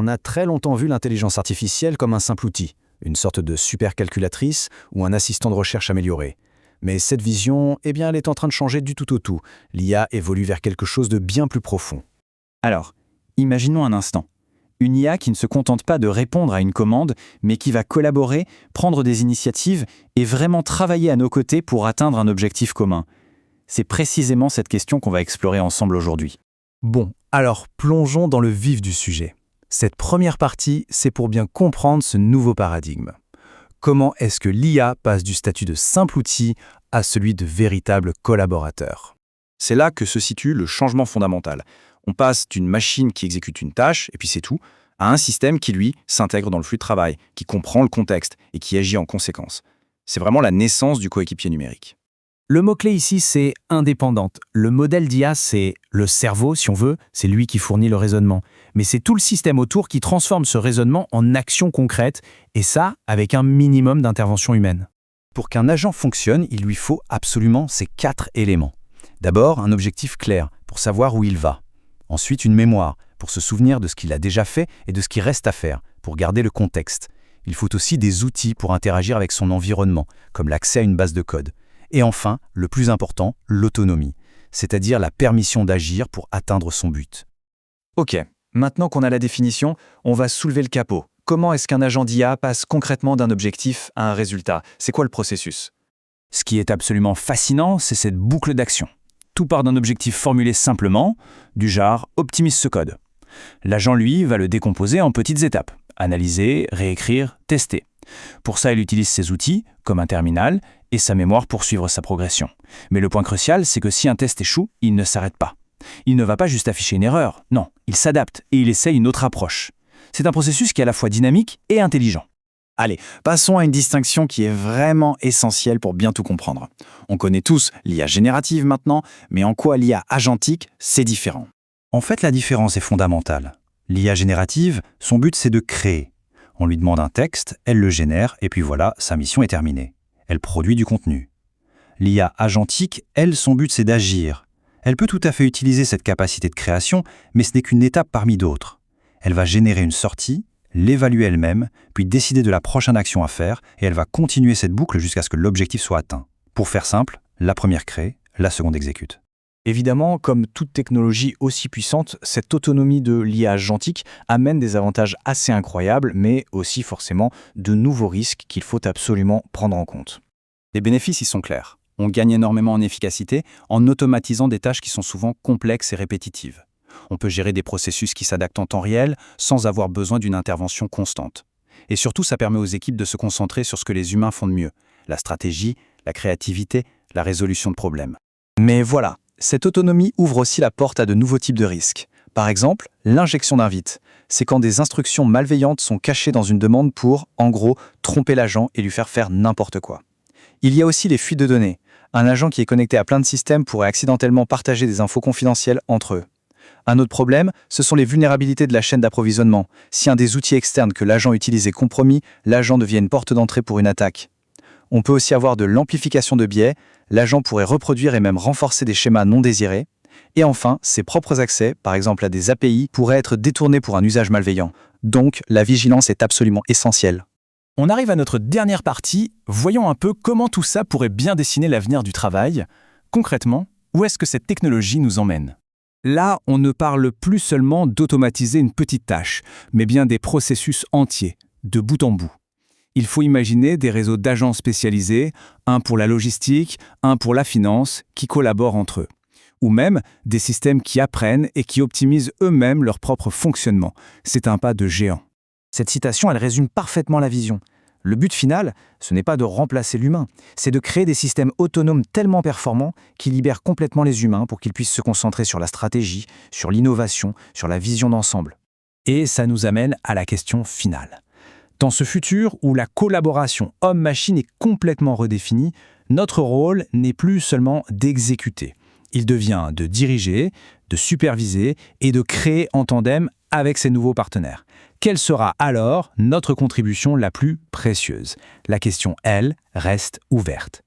on a très longtemps vu l'intelligence artificielle comme un simple outil, une sorte de supercalculatrice ou un assistant de recherche amélioré. Mais cette vision, elle est en train de changer du tout au tout. L'IA évolue vers quelque chose de bien plus profond. Alors, imaginons un instant. Une IA qui ne se contente pas de répondre à une commande, mais qui va collaborer, prendre des initiatives et vraiment travailler à nos côtés pour atteindre un objectif commun. C'est précisément cette question qu'on va explorer ensemble aujourd'hui. Bon, alors plongeons dans le vif du sujet. Cette première partie, c'est pour bien comprendre ce nouveau paradigme. Comment est-ce que l'IA passe du statut de simple outil à celui de véritable collaborateur? C'est là que se situe le changement fondamental. On passe d'une machine qui exécute une tâche, et puis c'est tout, à un système qui, lui, s'intègre dans le flux de travail, qui comprend le contexte et qui agit en conséquence. C'est vraiment la naissance du coéquipier numérique. Le mot-clé ici, c'est indépendante. Le modèle d'IA, c'est le cerveau, si on veut, c'est lui qui fournit le raisonnement. Mais c'est tout le système autour qui transforme ce raisonnement en action concrète, et ça, avec un minimum d'intervention humaine. Pour qu'un agent fonctionne, il lui faut absolument ces 4 éléments. D'abord, un objectif clair, pour savoir où il va. Ensuite, une mémoire, pour se souvenir de ce qu'il a déjà fait et de ce qui reste à faire, pour garder le contexte. Il faut aussi des outils pour interagir avec son environnement, comme l'accès à une base de code. Et enfin, le plus important, l'autonomie, c'est-à-dire la permission d'agir pour atteindre son but. Ok, maintenant qu'on a la définition, on va soulever le capot. Comment est-ce qu'un agent d'IA passe concrètement d'un objectif à un résultat? C'est quoi le processus? Ce qui est absolument fascinant, c'est cette boucle d'action. Tout part d'un objectif formulé simplement, du genre « optimise ce code ». L'agent, lui, va le décomposer en petites étapes. Analyser, réécrire, tester. Pour ça, il utilise ses outils, comme un terminal, et sa mémoire pour suivre sa progression. Mais le point crucial, c'est que si un test échoue, il ne s'arrête pas. Il ne va pas juste afficher une erreur, non, il s'adapte et il essaye une autre approche. C'est un processus qui est à la fois dynamique et intelligent. Allez, passons à une distinction qui est vraiment essentielle pour bien tout comprendre. On connaît tous l'IA générative maintenant, mais en quoi l'IA agentique, c'est différent? En fait, la différence est fondamentale. L'IA générative, son but, c'est de créer. On lui demande un texte, elle le génère, et puis voilà, sa mission est terminée. Elle produit du contenu. L'IA agentique, elle, son but, c'est d'agir. Elle peut tout à fait utiliser cette capacité de création, mais ce n'est qu'une étape parmi d'autres. Elle va générer une sortie, l'évaluer elle-même, puis décider de la prochaine action à faire, et elle va continuer cette boucle jusqu'à ce que l'objectif soit atteint. Pour faire simple, la première crée, la seconde exécute. Évidemment, comme toute technologie aussi puissante, cette autonomie de l'IA agentique amène des avantages assez incroyables, mais aussi forcément de nouveaux risques qu'il faut absolument prendre en compte. Les bénéfices y sont clairs. On gagne énormément en efficacité en automatisant des tâches qui sont souvent complexes et répétitives. On peut gérer des processus qui s'adaptent en temps réel sans avoir besoin d'une intervention constante. Et surtout, ça permet aux équipes de se concentrer sur ce que les humains font de mieux, la stratégie, la créativité, la résolution de problèmes. Mais voilà, cette autonomie ouvre aussi la porte à de nouveaux types de risques. Par exemple, l'injection d'invite. C'est quand des instructions malveillantes sont cachées dans une demande pour, en gros, tromper l'agent et lui faire n'importe quoi. Il y a aussi les fuites de données. Un agent qui est connecté à plein de systèmes pourrait accidentellement partager des infos confidentielles entre eux. Un autre problème, ce sont les vulnérabilités de la chaîne d'approvisionnement. Si un des outils externes que l'agent utilise est compromis, l'agent devient une porte d'entrée pour une attaque. On peut aussi avoir de l'amplification de biais. L'agent pourrait reproduire et même renforcer des schémas non désirés. Et enfin, ses propres accès, par exemple à des API, pourraient être détournés pour un usage malveillant. Donc, la vigilance est absolument essentielle. On arrive à notre dernière partie. Voyons un peu comment tout ça pourrait bien dessiner l'avenir du travail. Concrètement, où est-ce que cette technologie nous emmène? Là, on ne parle plus seulement d'automatiser une petite tâche, mais bien des processus entiers, de bout en bout. Il faut imaginer des réseaux d'agents spécialisés, un pour la logistique, un pour la finance, qui collaborent entre eux. Ou même des systèmes qui apprennent et qui optimisent eux-mêmes leur propre fonctionnement. C'est un pas de géant. Cette citation, elle résume parfaitement la vision. Le but final, ce n'est pas de remplacer l'humain, c'est de créer des systèmes autonomes tellement performants qui libèrent complètement les humains pour qu'ils puissent se concentrer sur la stratégie, sur l'innovation, sur la vision d'ensemble. Et ça nous amène à la question finale. Dans ce futur où la collaboration homme-machine est complètement redéfinie, notre rôle n'est plus seulement d'exécuter. Il devient de diriger, de superviser et de créer en tandem avec ses nouveaux partenaires. Quelle sera alors notre contribution la plus précieuse? La question, elle, reste ouverte.